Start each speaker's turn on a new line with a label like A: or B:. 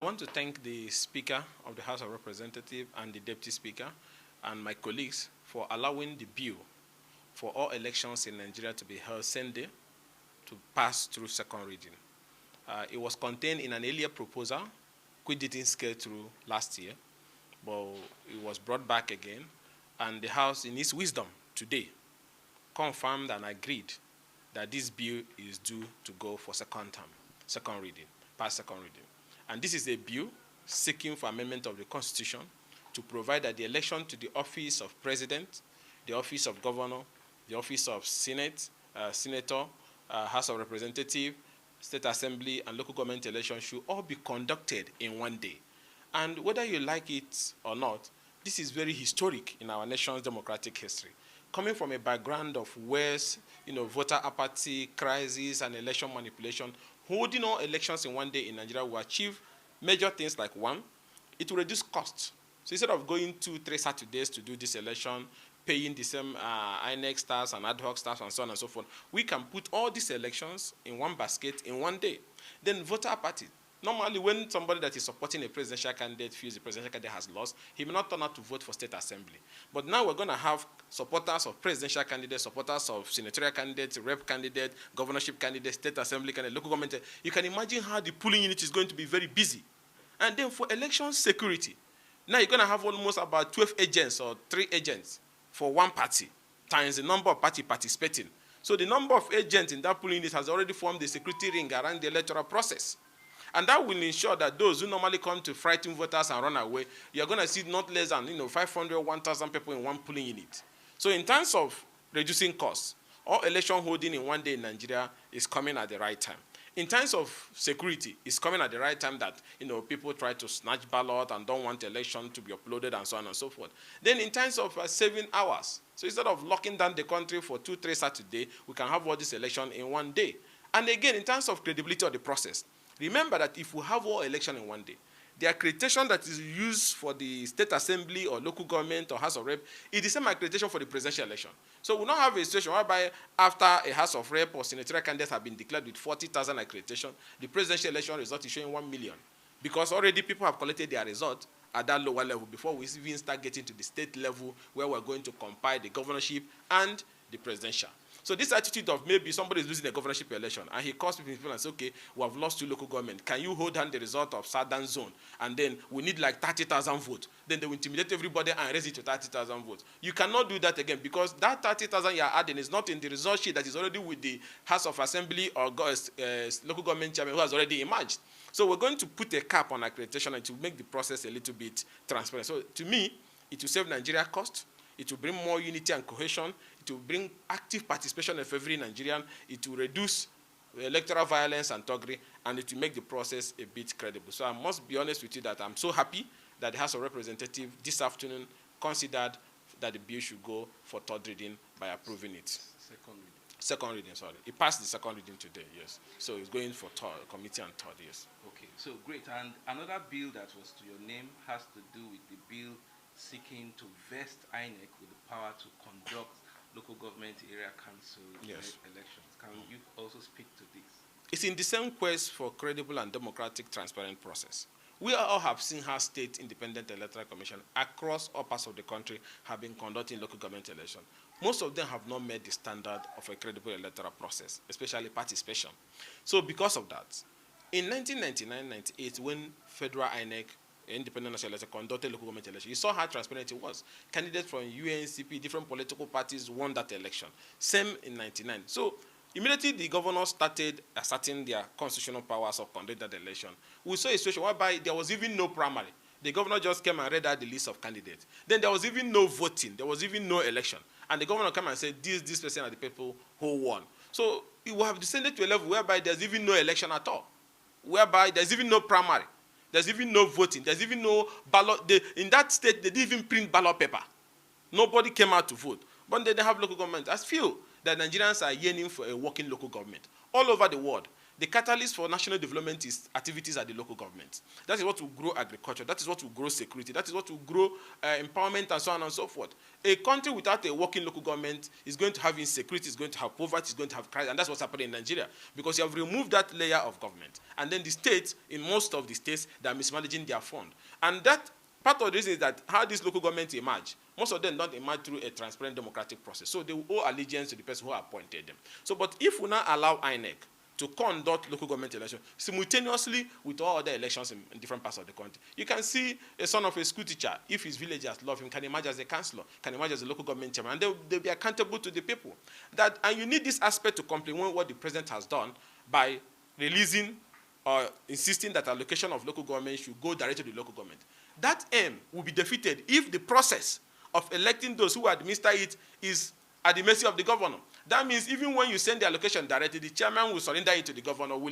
A: I want to thank the Speaker of the House of Representatives and the Deputy Speaker and my colleagues for allowing the bill for all elections in Nigeria to be held same day to pass through second reading. It was contained in an earlier proposal, which didn't scale through last year, but it was brought back again, and the House, in its wisdom today, confirmed and agreed that this bill is due to go for second reading, pass second reading. And this is a bill seeking for amendment of the Constitution to provide that the election to the office of President, the office of Governor, the office of Senate, Senator, House of Representatives, State Assembly, and local government elections should all be conducted in one day. And whether you like it or not, this is very historic in our nation's democratic history. Coming from a background of worse, voter apathy, crisis, and election manipulation, holding all elections in one day in Nigeria will achieve major things like, one, it will reduce costs. So instead of going 2-3 Saturdays to do this election, paying the same INEC staffs and ad hoc staffs and so on and so forth, we can put all these elections in one basket in one day. Then voter apathy. Normally, when somebody that is supporting a presidential candidate feels the presidential candidate has lost, he may not turn out to vote for state assembly. But now we're going to have supporters of presidential candidates, supporters of senatorial candidates, rep candidates, governorship candidates, state assembly candidates, local government. You can imagine how the polling unit is going to be very busy. And then for election security, now you're going to have almost about 12 agents or 3 agents for one party, times the number of parties participating. So the number of agents in that polling unit has already formed a security ring around the electoral process. And that will ensure that those who normally come to frighten voters and run away, you're going to see not less than 500, 1,000 people in one polling unit. So in terms of reducing costs, all election holding in one day in Nigeria is coming at the right time. In terms of security, it's coming at the right time that people try to snatch ballot and don't want election to be uploaded and so on and so forth. Then in terms of saving hours, so instead of locking down the country for 2-3 Saturdays, we can have all this election in one day. And again, in terms of credibility of the process, remember that if we have all election in one day, the accreditation that is used for the state assembly or local government or House of Rep is the same accreditation for the presidential election. So we now have a situation whereby after a House of Rep or senatorial candidates have been declared with 40,000 accreditation, the presidential election result is showing 1 million. Because already people have collected their result at that lower level before we even start getting to the state level where we're going to compile the governorship and the presidential. So this attitude of maybe somebody is losing a governorship election and he calls people and says, okay, we have lost 2 local government. Can you hold down the result of Southern Zone? And then we need like 30,000 votes. Then they will intimidate everybody and raise it to 30,000 votes. You cannot do that again because that 30,000 you are adding is not in the result sheet that is already with the House of Assembly or local government chairman who has already emerged. So we're going to put a cap on accreditation and to make the process a little bit transparent. So to me, it will save Nigeria cost. It will bring more unity and cohesion. It will bring active participation of every Nigerian. It will reduce electoral violence and thuggery, and it will make the process a bit credible. So I must be honest with you that I'm so happy that the House of Representatives this afternoon considered that the bill should go for third reading by approving it. Second reading, sorry. It passed the second reading today, yes. So it's going for committee and third, yes.
B: Okay, so great. And another bill that was to your name has to do with the bill seeking to vest INEC with the power to conduct local government area council elections. Can you also speak to this?
A: It's in the same quest for credible and democratic, transparent process. We all have seen how state independent electoral commission across all parts of the country have been conducting local government elections. Most of them have not met the standard of a credible electoral process, especially participation. So because of that, in 1999-98, when federal INEC independent national election conducted local government election, you saw how transparent it was. Candidates from UNCP, different political parties won that election. Same in 99. So immediately the governors started asserting their constitutional powers of conducting that election. We saw a situation whereby there was even no primary. The governor just came and read out the list of candidates. Then there was even no voting. There was even no election. And the governor came and said, this person are the people who won. So it will have descended to a level whereby there's even no election at all. Whereby there's even no primary. There's even no voting. There's even no ballot. In that state, they didn't even print ballot paper. Nobody came out to vote. But they have local government. I feel that Nigerians are yearning for a working local government. All over the world, the catalyst for national development is activities at the local government. That is what will grow agriculture. That is what will grow security. That is what will grow empowerment and so on and so forth. A country without a working local government is going to have insecurity, is going to have poverty, is going to have crisis, and that's what's happening in Nigeria because you have removed that layer of government. And then the states, in most of the states, they are mismanaging their fund. And that part of the reason is that how these local governments emerge, most of them don't emerge through a transparent democratic process. So they will owe allegiance to the person who appointed them. So, but if we now allow INEC to conduct local government elections simultaneously with all other elections in different parts of the country, you can see a son of a school teacher, if his villagers love him, can emerge as a councillor, can emerge as a local government chairman, and they'll be accountable to the people. And you need this aspect to complement what the president has done by releasing or insisting that allocation of local government should go directly to the local government. That aim will be defeated if the process of electing those who administer it is at the mercy of the governor. That means even when you send the allocation directly, the chairman will surrender it to the governor willingly.